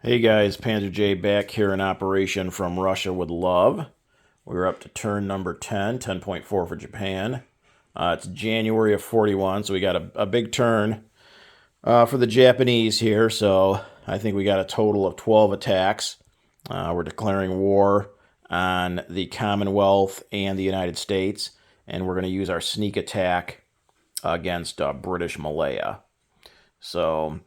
Hey guys, Panzer J back here in operation from Russia with love. We're up to turn number 10, 10.4 for Japan. It's January of 41, so we got a big turn for the Japanese here. So I think we got a total of 12 attacks. We're declaring war on the Commonwealth and the United States, and we're going to use our sneak attack against British Malaya. So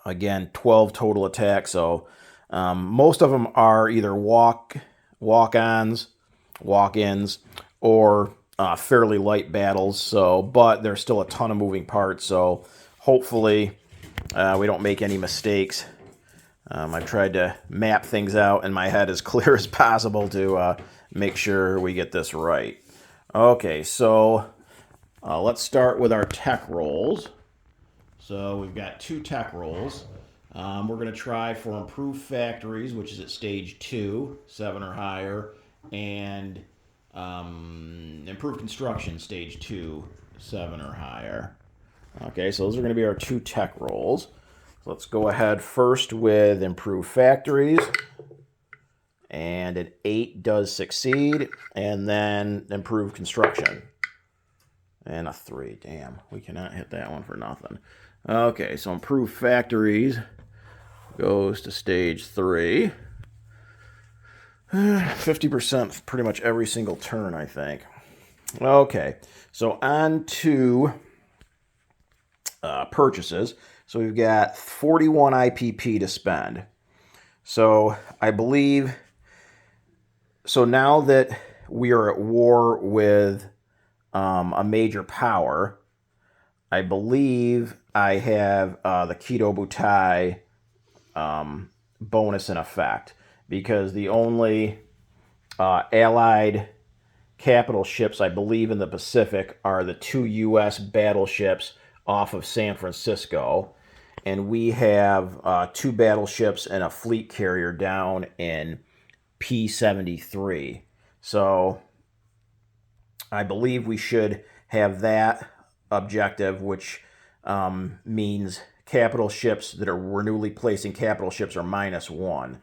again, 12 total attacks. So most of them are either walk-ons, walk-ins, or fairly light battles. So, but there's still a ton of moving parts. So hopefully we don't make any mistakes. I've tried to map things out in my head as clear as possible to make sure we get this right. Okay, so let's start with our tech rolls. So we've got 2 tech rolls. We're going to try for improved factories, which is at stage 2, 7 or higher, and improved construction, stage 2, 7 or higher. Okay, so those are going to be our 2 tech rolls. So let's go ahead first with improved factories. And an 8 does succeed, and then improved construction. And a 3. Damn, we cannot hit that one for nothing. Okay, so improved factories goes to stage 3. 50% pretty much every single turn, I think. Okay, so on to purchases. So we've got 41 IPP to spend. So I believe, so now that we are at war with a major power, I believe I have the Kido Butai bonus in effect, because the only allied capital ships I believe in the Pacific are the 2 U.S. battleships off of San Francisco, and we have 2 battleships and a fleet carrier down in P-73. So I believe we should have that objective, which means capital ships that we're newly placing capital ships are -1.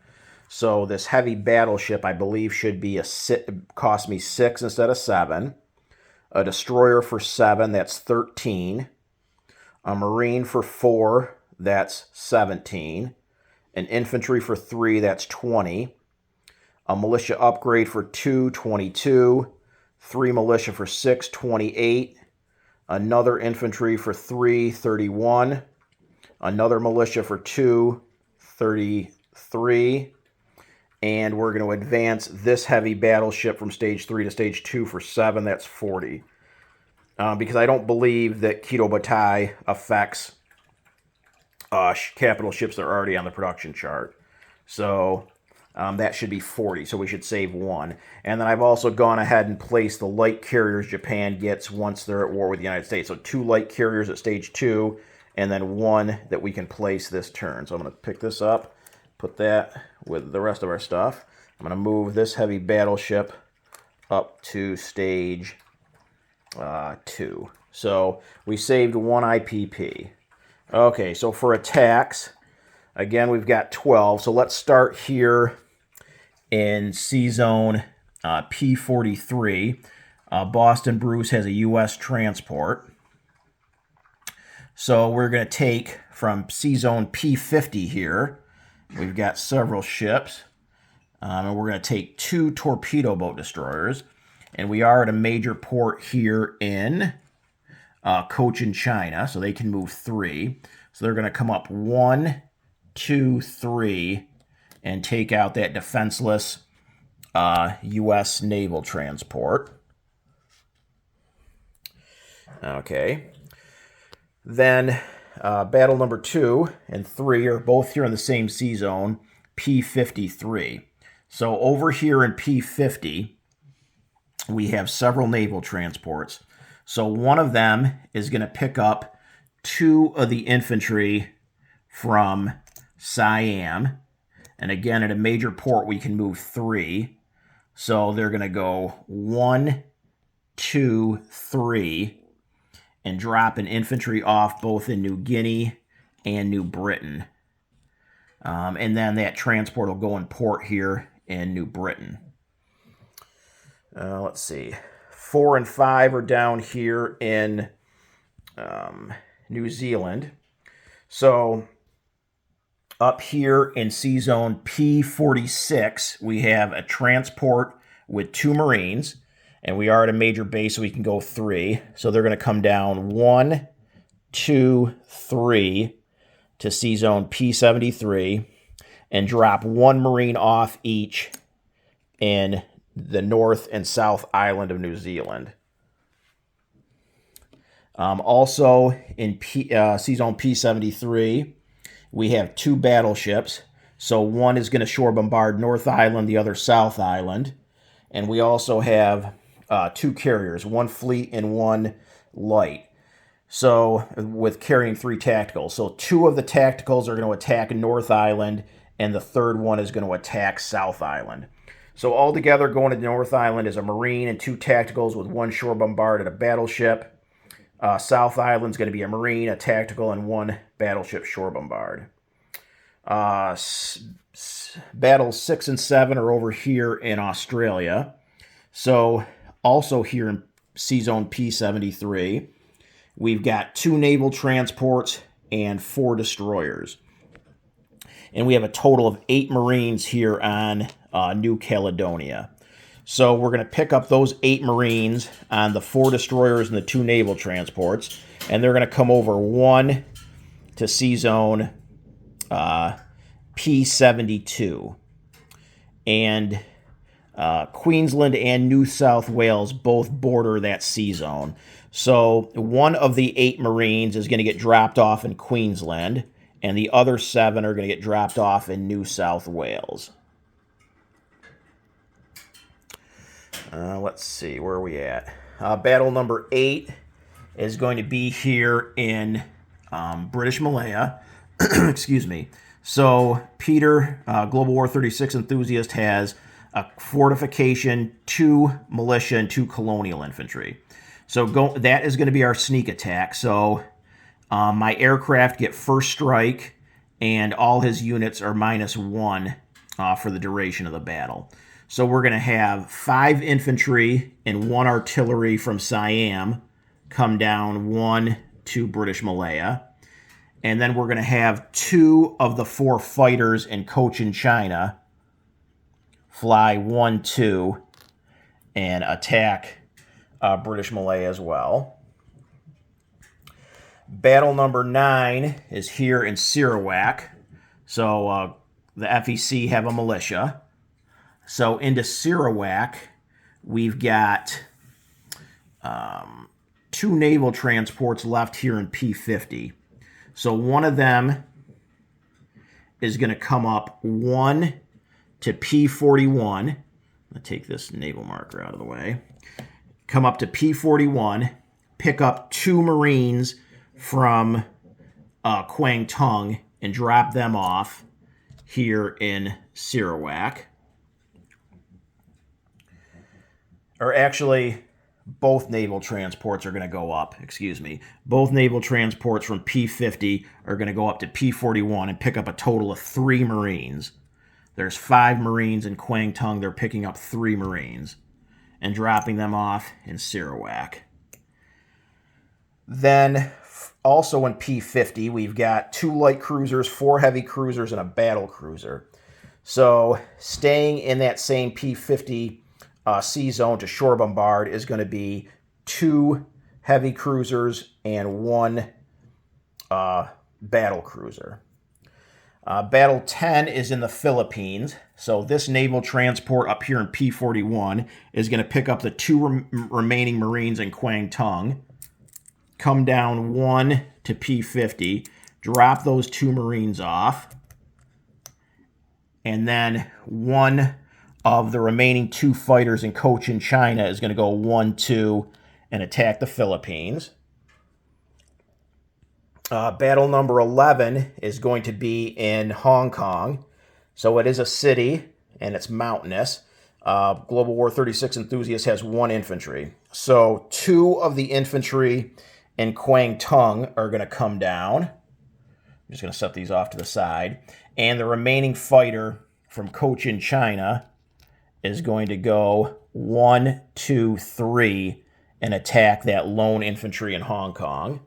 So this heavy battleship, I believe, should be cost me 6 instead of 7. A destroyer for 7, that's 13. A marine for 4, that's 17. An infantry for 3, that's 20. A militia upgrade for 2, 22. 3 militia for 6, 28. Another infantry for 3, 31. Another militia for 2, 33. And we're going to advance this heavy battleship from stage 3 to stage 2 for 7, that's 40. Because I don't believe that Kido Butai affects capital ships that are already on the production chart. So that should be 40, so we should save 1. And then I've also gone ahead and placed the light carriers Japan gets once they're at war with the United States. So 2 light carriers at stage 2, and then 1 that we can place this turn. So I'm going to pick this up, put that with the rest of our stuff. I'm going to move this heavy battleship up to stage 2. So we saved 1 IPP. Okay, so for attacks, again, we've got 12. So let's start here in C-Zone P-43. Boston Bruce has a U.S. transport. So we're going to take from C-Zone P-50 here. We've got several ships. And we're going to take 2 torpedo boat destroyers. And we are at a major port here in Cochin, China. So they can move 3. So they're going to come up 1, 2, 3, and take out that defenseless U.S. naval transport. Okay. Then battle number 2 and 3 are both here in the same sea zone, P-53. So over here in P-50, we have several naval transports. So one of them is going to pick up 2 of the infantry from Siam. And again, at a major port, we can move 3. So they're going to go 1, 2, 3, and drop an infantry off both in New Guinea and New Britain. And then that transport will go in port here in New Britain. Let's see. 4 and 5 are down here in New Zealand. So up here in C Zone P46, we have a transport with 2 Marines, and we are at a major base, so we can go 3. So they're going to come down 1, 2, 3 to C Zone P73 and drop 1 Marine off each in the North and South Island of New Zealand. Also in C Zone P73, we have 2 battleships. So one is going to shore bombard North Island, the other South Island. And we also have 2 carriers, 1 fleet and 1 light. So with carrying 3 tacticals. So 2 of the tacticals are going to attack North Island, and the third one is going to attack South Island. So altogether, going to North Island is a Marine and 2 tacticals with 1 shore bombard and a battleship. South Island's going to be a Marine, a tactical, and 1 battleship shore bombard. Battles 6 and 7 are over here in Australia. So also here in C Zone P73, we've got 2 naval transports and 4 destroyers. And we have a total of 8 Marines here on New Caledonia. So we're going to pick up those 8 Marines on the 4 destroyers and the 2 naval transports. And they're going to come over 1 to C Zone P72. And Queensland and New South Wales both border that C Zone. So 1 of the 8 Marines is going to get dropped off in Queensland, and the other 7 are going to get dropped off in New South Wales. Let's see, where are we at? Battle number 8 is going to be here in British Malaya. Excuse me. So Peter, Global War 36 enthusiast, has a fortification, 2 militia, and 2 colonial infantry. So that is going to be our sneak attack. So my aircraft get first strike, and all his units are -1 for the duration of the battle. So we're going to have 5 infantry and 1 artillery from Siam come down 1 to British Malaya. And then we're going to have 2 of the 4 fighters in Cochin China fly 1-2 and attack British Malaya as well. Battle number 9 is here in Sarawak. So the FEC have a militia. So into Sarawak, we've got 2 naval transports left here in P50. So one of them is going to come up 1 to P41. I'll take this naval marker out of the way. Come up to P41, pick up 2 Marines from Kwang Tung and drop them off here in Sarawak. Or actually, both naval transports are going to go up. Excuse me. Both naval transports from P50 are going to go up to P41 and pick up a total of 3 Marines. There's 5 Marines in Kwang Tung. They're picking up 3 Marines and dropping them off in Sarawak. Then, also in P50, we've got 2 light cruisers, 4 heavy cruisers, and a battle cruiser. So, staying in that same P50 C zone to shore bombard is going to be 2 heavy cruisers and 1 battle cruiser. Battle 10 is in the Philippines. So this naval transport up here in P41 is going to pick up the 2 remaining Marines in Kwang Tung, come down 1 to P50, drop those 2 Marines off, and then 1 of the remaining 2 fighters in Cochin China is going to go 1-2 and attack the Philippines. Battle number 11 is going to be in Hong Kong. So it is a city, and it's mountainous. Global War 36 enthusiast has 1 infantry. So 2 of the infantry in Kwang Tung are going to come down. I'm just going to set these off to the side. And the remaining fighter from Cochin China is going to go 1, 2, 3 and attack that lone infantry in Hong Kong.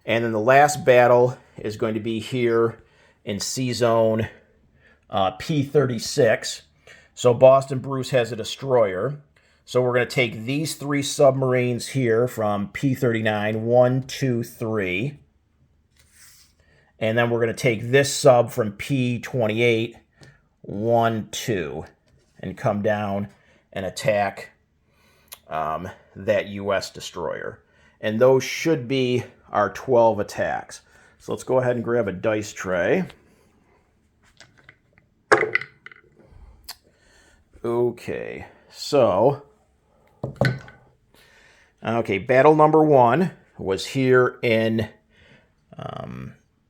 And then the last battle is going to be here in C-Zone P-36. So Boston Bruce has a destroyer. So we're going to take these 3 submarines here from P-39, 1, 2, 3. And then we're going to take this sub from P-28, 1, 2, and come down and attack that U.S. destroyer. And those should be our 12 attacks. So let's go ahead and grab a dice tray. Okay, so, battle number 1 was here in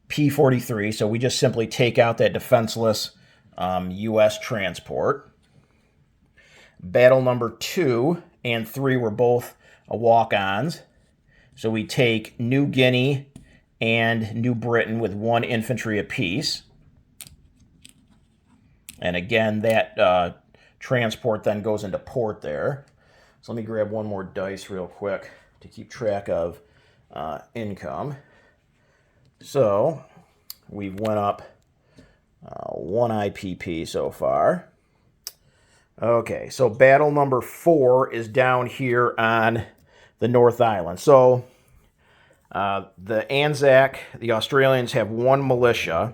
P-43, so we just simply take out that defenseless U.S. transport. Battle number 2 and 3 were both walk-ons, so we take New Guinea and New Britain with 1 infantry apiece. And again, that transport then goes into port there. So let me grab one more dice real quick to keep track of income. So we've went up 1 IPP so far. Okay, so battle number 4 is down here on the North Island. So the Anzac, the Australians have 1 militia.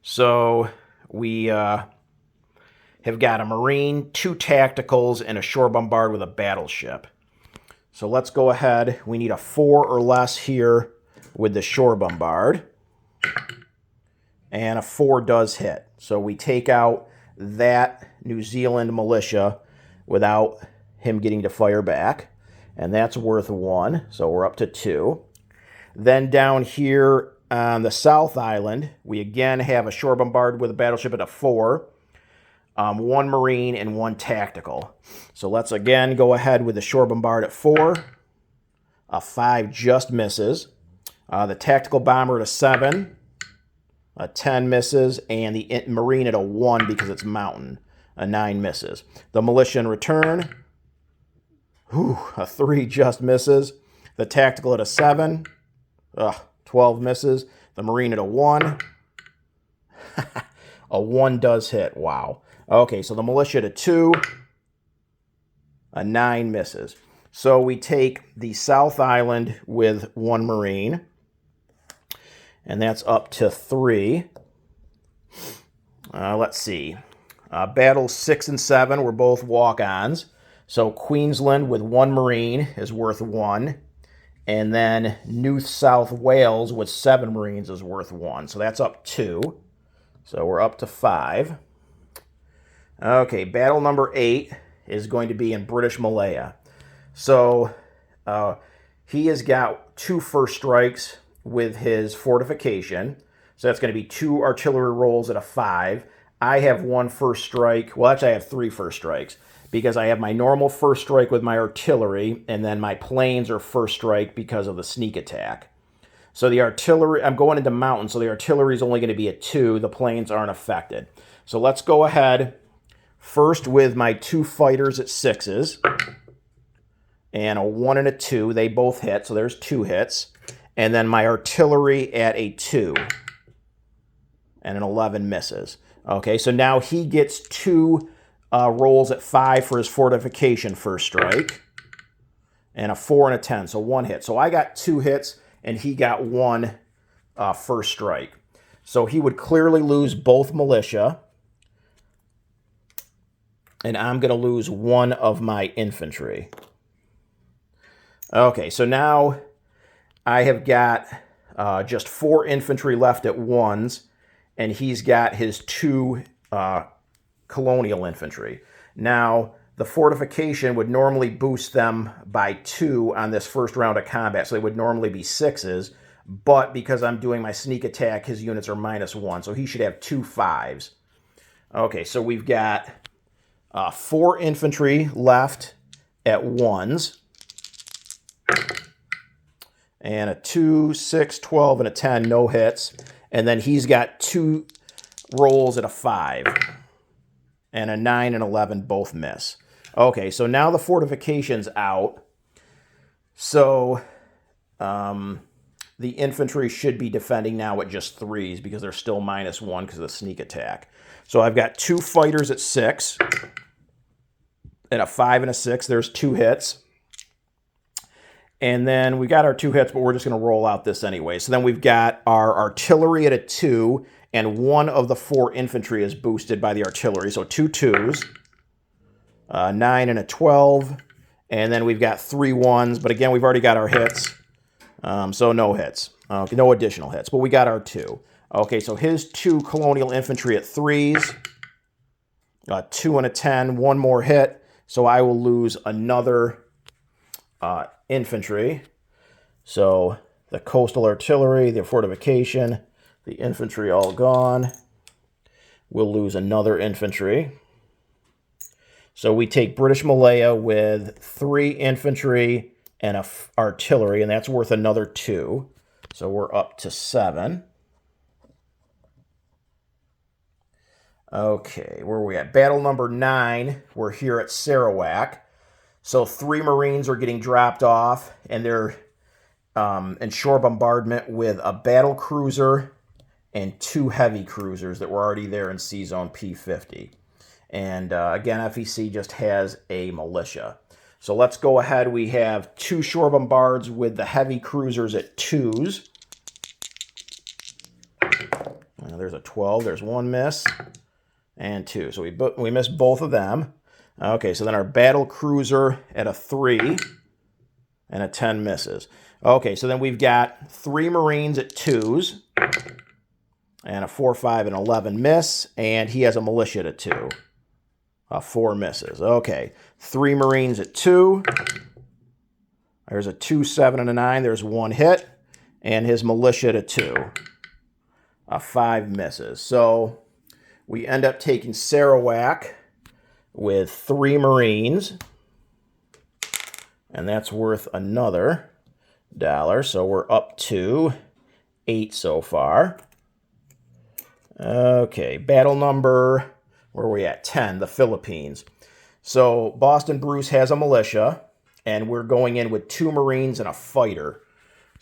So we have got a Marine, 2 tacticals, and a shore bombard with a battleship. So let's go ahead. We need a 4 or less here with the shore bombard. And a 4 does hit. So we take out that New Zealand militia without him getting to fire back. And that's worth 1. So we're up to 2. Then down here on the South Island, we again have a shore bombard with a battleship at a 4. 1 Marine and 1 tactical. So let's again go ahead with the shore bombard at 4. A 5 just misses. The tactical bomber at a 7. A 10 misses. And the Marine at a 1 because it's mountain. A 9 misses. The militia in return. A 3 just misses. The tactical at a 7. 12 misses. The Marine at a 1. A 1 does hit. Wow. Okay, so the militia at a 2. A 9 misses. So we take the South Island with 1 Marine. And that's up to 3. Let's see. Battles 6 and 7 were both walk-ons. So Queensland with 1 Marine is worth 1. And then New South Wales with 7 Marines is worth 1. So that's up 2. So we're up to 5. Okay, battle number 8 is going to be in British Malaya. So he has got 2 first strikes with his fortification. So that's going to be 2 artillery rolls at a 5. I have 1 first strike. Well, actually, I have 3 first strikes because I have my normal first strike with my artillery, and then my planes are first strike because of the sneak attack. So the artillery, I'm going into mountain, so the artillery is only going to be a 2. The planes aren't affected. So let's go ahead first with my 2 fighters at 6s. And a 1 and a 2. They both hit, so there's 2 hits. And then my artillery at a 2. And an 11 misses. Okay, so now he gets 2 rolls at 5 for his fortification first strike. And a 4 and a 10, so 1 hit. So I got 2 hits, and he got 1 first strike. So he would clearly lose both militia. And I'm going to lose 1 of my infantry. Okay, so now I have got just 4 infantry left at 1s, and he's got his 2 colonial infantry. Now, the fortification would normally boost them by 2 on this first round of combat, so they would normally be 6s, but because I'm doing my sneak attack, his units are -1, so he should have 2 5s. Okay, so we've got 4 infantry left at 1s. and a 2, 6, 12, and a 10, no hits. And then he's got 2 rolls at a 5. And a 9 and 11 both miss. Okay, so now the fortification's out. So the infantry should be defending now at just 3s because they're still -1 because of the sneak attack. So I've got 2 fighters at 6. And a 5 and a 6. There's 2 hits. And then we got our 2 hits, but we're just going to roll out this anyway. So then we've got our artillery at a 2, and 1 of the 4 infantry is boosted by the artillery. So 2 2s, 9 and a 12, and then we've got 3 1s. But again, we've already got our hits, so no hits. No additional hits, but we got our 2. Okay, so his 2 colonial infantry at 3s, 2 and a 10, 1 more hit. So I will lose another infantry. So the coastal artillery, the fortification, the infantry all gone. We'll lose another infantry. So we take British Malaya with 3 infantry and artillery, and that's worth another 2. So we're up to 7. Okay, where are we at? Battle number 9. We're here at Sarawak. So 3 Marines are getting dropped off, and they're in shore bombardment with a battle cruiser and 2 heavy cruisers that were already there in C-Zone P50. And again, FEC just has a militia. So let's go ahead. We have 2 shore bombards with the heavy cruisers at 2s. There's a 12. There's 1 miss. And 2. So we missed both of them. Okay, so then our battle cruiser at a 3 and a 10 misses. Okay, so then we've got 3 Marines at 2s and a 4, 5, and 11 miss, and he has a militia at a 2. 4 misses. Okay, 3 Marines at 2. There's a 2, 7, and a 9. There's 1 hit, and his militia at a 2. 5 misses. So we end up taking Sarawak with 3 Marines, and that's worth another $1. So we're up to 8 so far. Okay, battle number, where are we at? 10, the Philippines. So Boston Bruce has a militia, and we're going in with 2 Marines and a fighter.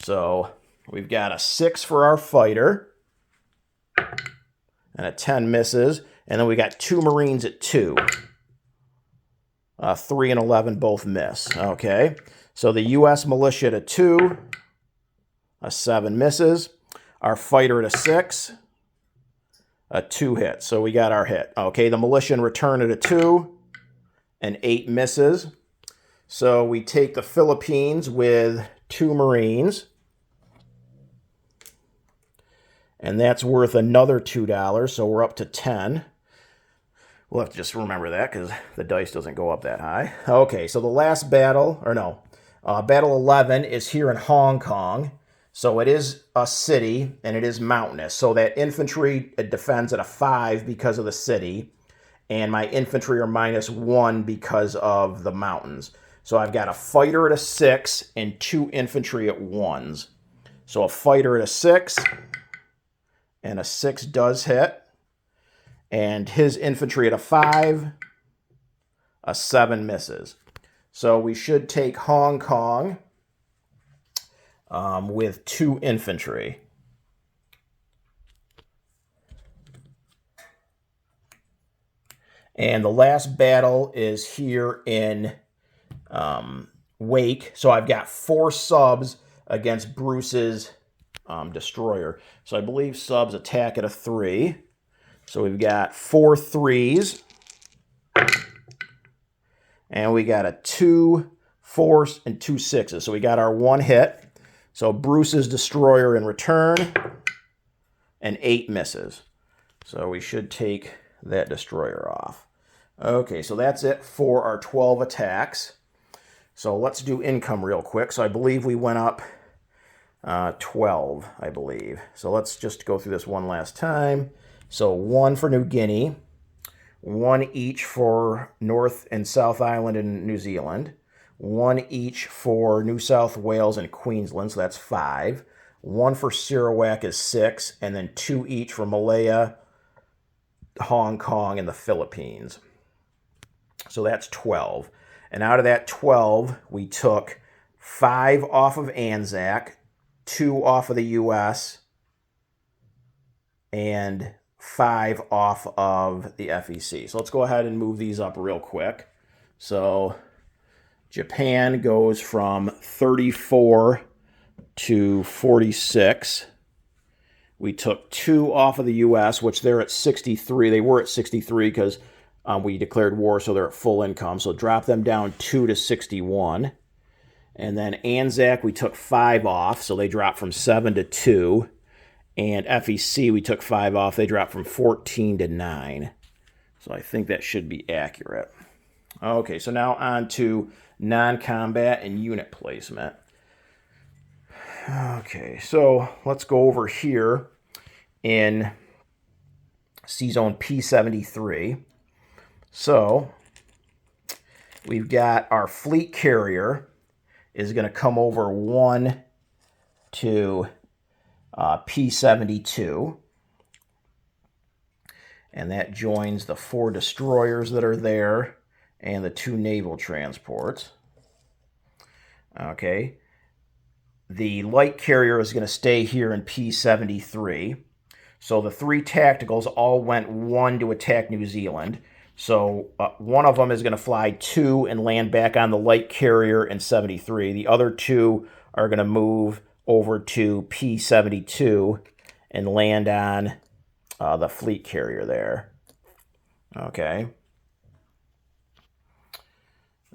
So we've got a 6 for our fighter, and a 10 misses. And then we got 2 Marines at 2. 3 and 11 both miss. Okay. So the U.S. militia at a 2. A 7 misses. Our fighter at a 6. A 2 hits. So we got our hit. Okay. The militia in return at a 2. And 8 misses. So we take the Philippines with 2 Marines. And that's worth another $2, so we're up to 10. We'll have to just remember that because the dice doesn't go up that high. Okay, so the last battle, Battle 11 is here in Hong Kong. So it is a city, and it is mountainous. So that infantry, it defends at a 5 because of the city. And my infantry are -1 because of the mountains. So I've got a fighter at a 6 and 2 infantry at 1s. So a fighter at a 6... and a 6 does hit. And his infantry at a 5, a 7 misses. So we should take Hong Kong with 2 infantry. And the last battle is here in Wake. So I've got 4 subs against Bruce's destroyer. So I believe subs attack at a 3. So we've got 4 3s. And we got a 2 4 and 2 6s. So we got our 1 hit. So Bruce's destroyer in return. And 8 misses. So we should take that destroyer off. Okay, so that's it for our 12 attacks. So let's do income real quick. So I believe we went up 12, I believe. So let's just go through this one last time. So 1 for New Guinea, 1 each for North and South Island and New Zealand, 1 each for New South Wales and Queensland, so that's 5. 1 for Sarawak is 6, and then 2 each for Malaya, Hong Kong, and the Philippines. So that's 12. And out of that 12, we took 5 off of ANZAC, 2 off of the US, and 5 off of the FEC. So let's go ahead and move these up real quick. So Japan goes from 34 to 46. We took 2 off of the U.S., which they're at 63. They were at 63 because we declared war, so they're at full income. So drop them down 2 to 61. And then ANZAC, we took 5 off, so they dropped from 7 to 2. And FEC, we took 5 off. They dropped from 14 to 9. So I think that should be accurate. Okay, so now on to non-combat and unit placement. Okay, so let's go over here in C-Zone P73. So we've got our fleet carrier is going to come over 1 to P72. And that joins the 4 destroyers that are there and the 2 naval transports. Okay. The light carrier is going to stay here in P73. So the 3 tacticals all went 1 to attack New Zealand. So one of them is going to fly 2 and land back on the light carrier in 73. The other 2 are going to move over to P72 and land on the fleet carrier there. Okay.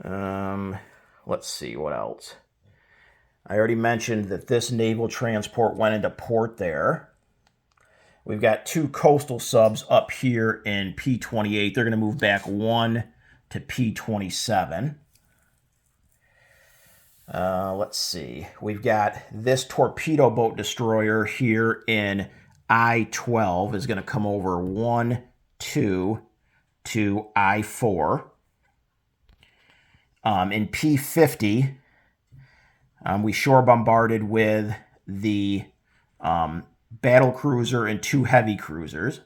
Let's see what else. I already mentioned that this naval transport went into port there. We've got 2 coastal subs up here in P28. They're going to move back 1 to P27. Let's see. We've got this torpedo boat destroyer here in I-12 is going to come over 1, 2 to I-4. In P50, we shore bombarded with the battle cruiser and 2 heavy cruisers.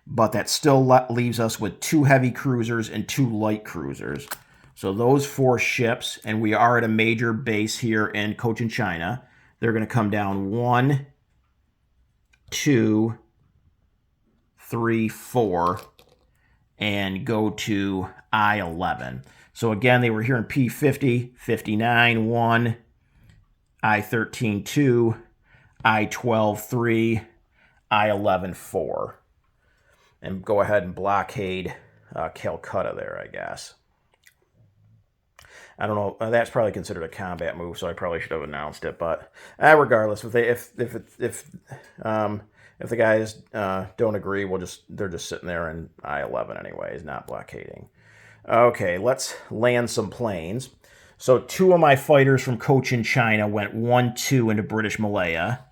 But that still leaves us with 2 heavy cruisers and 2 light cruisers. So those 4 ships, and we are at a major base here in Cochin, China. They're going to come down 1, 2, 3, 4, and go to I-11. So again, they were here in P50, 59, 1, I-13, 2, I-12, 3, I-11, 4. And go ahead and blockade Calcutta there, I guess. I don't know. That's probably considered a combat move, so I probably should have announced it. But regardless, if the guys don't agree, they're just sitting there in I-11 anyways, not blockading. Okay, let's land some planes. So 2 of my fighters from Cochin, China went 1, 2 into British Malaya,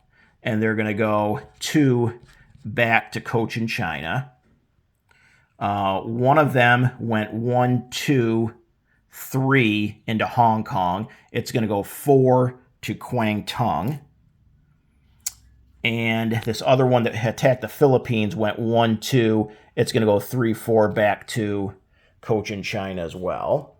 and they're going to go 2 back to Cochin, China. One of them went 1, 2, 3 into Hong Kong. It's going to go 4 to Kwangtung. And this other one that attacked the Philippines went 1, 2. It's going to go 3, 4 back to Cochin, China as well.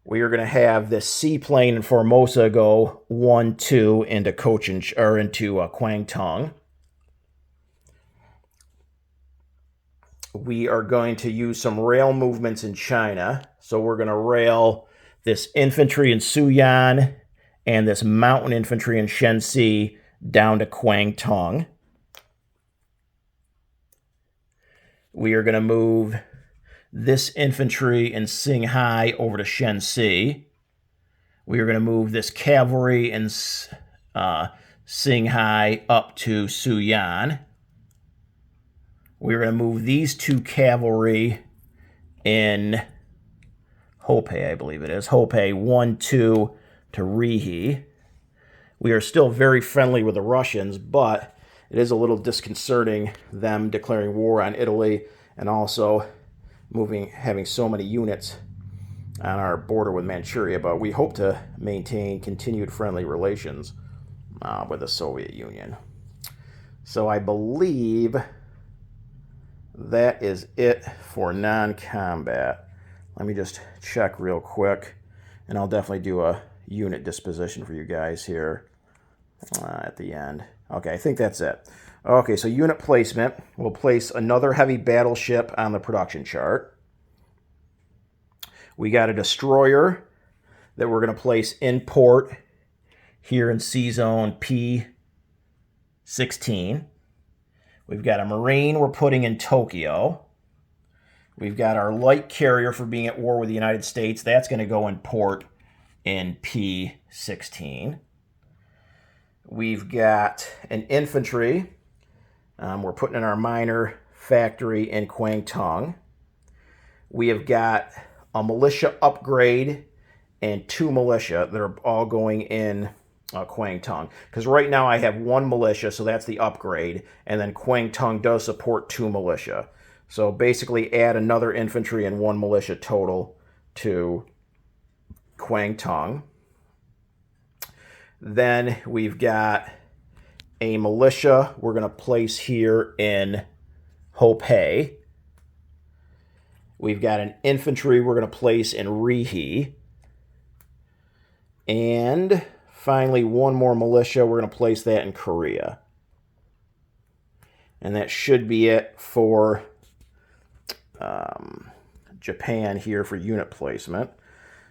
We are going to have this seaplane in Formosa go 1, 2 into Cochin or into Kwangtung. We are going to use some rail movements in China. So we're going to rail this infantry in Suyan and this mountain infantry in Shenxi down to Kwangtung. We are going to move this infantry in Xinghai over to Shenxi. We are going to move this cavalry in Xinghai up to Suyan. We're going to move these 2 cavalry in Hopei, I believe it is. Hopei 1, 2 to Rihe. We are still very friendly with the Russians, but it is a little disconcerting them declaring war on Italy and also having so many units on our border with Manchuria, but we hope to maintain continued friendly relations with the Soviet Union. So I believe that is it for non-combat. Let me just check real quick, and I'll definitely do a unit disposition for you guys here at the end. Okay, I think that's it. Okay, so unit placement. We'll place another heavy battleship on the production chart. We got a destroyer that we're going to place in port here in C-Zone P16. We've got a Marine we're putting in Tokyo. We've got our light carrier for being at war with the United States. That's going to go in port in P16. We've got an infantry. We're putting in our minor factory in Kwangtung. We have got a militia upgrade and 2 militia that are all going in Kwangtung. Because right now I have 1 militia, so that's the upgrade, and then Kwangtung does support 2 militia. So basically add another infantry and 1 militia total to Kwangtung. Then we've got a militia we're going to place here in Hopei. We've got an infantry we're going to place in Rihe. And finally, 1 more militia. We're going to place that in Korea. And that should be it for Japan here for unit placement.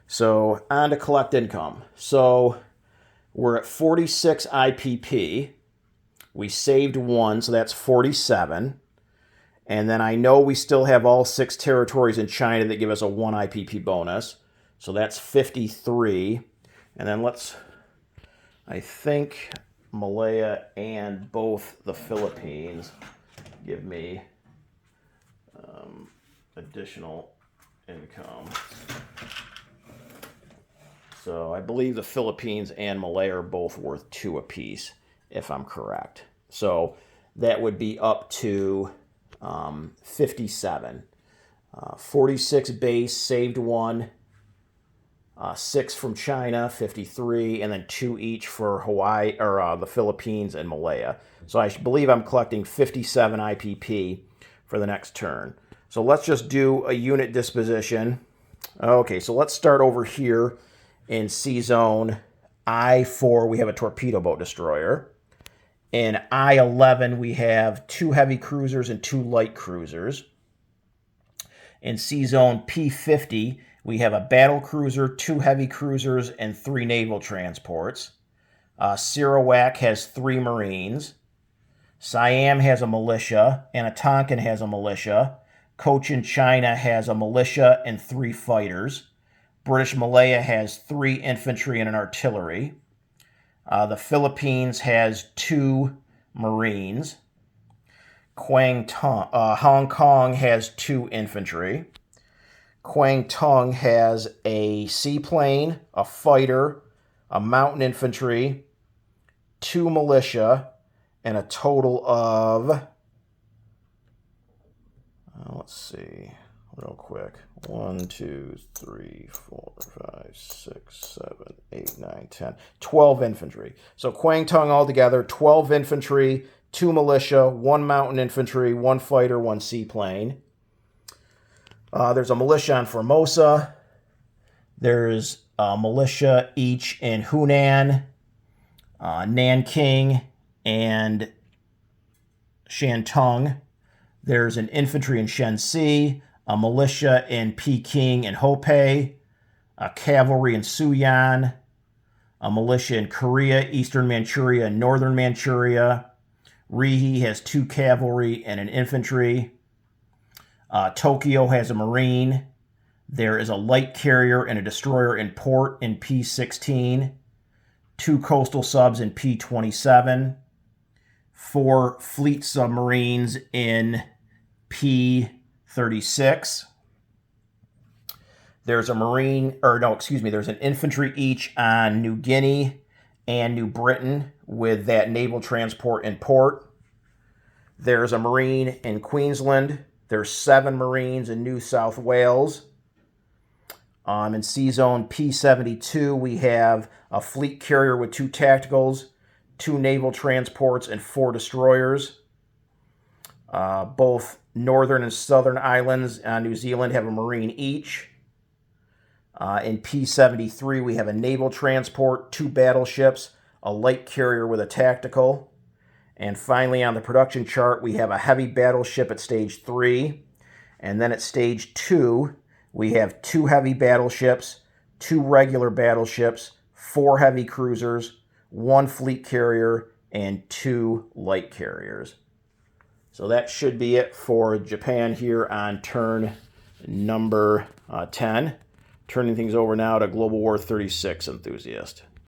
So on to collect income. So we're at 46 IPP. We saved 1, so that's 47. And then I know we still have all 6 territories in China that give us a 1 IPP bonus. So that's 53. And then I think Malaya and both the Philippines give me additional income. So I believe the Philippines and Malaya are both worth 2 apiece, if I'm correct. So that would be up to 57. 46 base, saved 1. 6 from China, 53, and then 2 each for Hawaii, or the Philippines and Malaya. So I believe I'm collecting 57 IPP for the next turn. So let's just do a unit disposition. Okay, so let's start over here in C-Zone I-4. We have a torpedo boat destroyer. In I-11, we have 2 heavy cruisers and 2 light cruisers. In C-Zone P50, we have a battle cruiser, 2 heavy cruisers, and 3 naval transports. Sarawak has 3 Marines. Siam has a militia, and Tonkin has a militia. Cochin China has a militia and 3 fighters. British Malaya has 3 infantry and an artillery. The Philippines has 2 Marines. Hong Kong has 2 infantry. Kwangtung has a seaplane, a fighter, a mountain infantry, 2 militia, and a total of, let's see, real quick, 1, 2, 3, 4, 5, 6, 7, 8, 9, 10, 12 infantry. So Kwangtung altogether, 12 infantry, 2 militia, 1 mountain infantry, 1 fighter, 1 seaplane. There's a militia in Formosa. There's a militia each in Hunan, Nanking, and Shantung. There's an infantry in Shenxi, a militia in Peking and Hopei, a cavalry in Suyan, a militia in Korea, Eastern Manchuria, and Northern Manchuria. Rihe has 2 cavalry and an infantry. Tokyo has a Marine. There is a light carrier and a destroyer in port in P16. 2 coastal subs in P27. 4 fleet submarines in P36. There's there's an infantry each on New Guinea and New Britain with that naval transport in port. There's a Marine in Queensland There's 7 Marines in New South Wales. In Sea Zone P-72, we have a fleet carrier with 2 tacticals, 2 naval transports, and 4 destroyers. Both northern and southern islands on New Zealand have a Marine each. In P-73, we have a naval transport, 2 battleships, a light carrier with a tactical. And finally, on the production chart, we have a heavy battleship at Stage 3. And then at Stage 2, we have 2 heavy battleships, 2 regular battleships, 4 heavy cruisers, 1 fleet carrier, and 2 light carriers. So that should be it for Japan here on turn number 10. Turning things over now to Global War 36 enthusiast.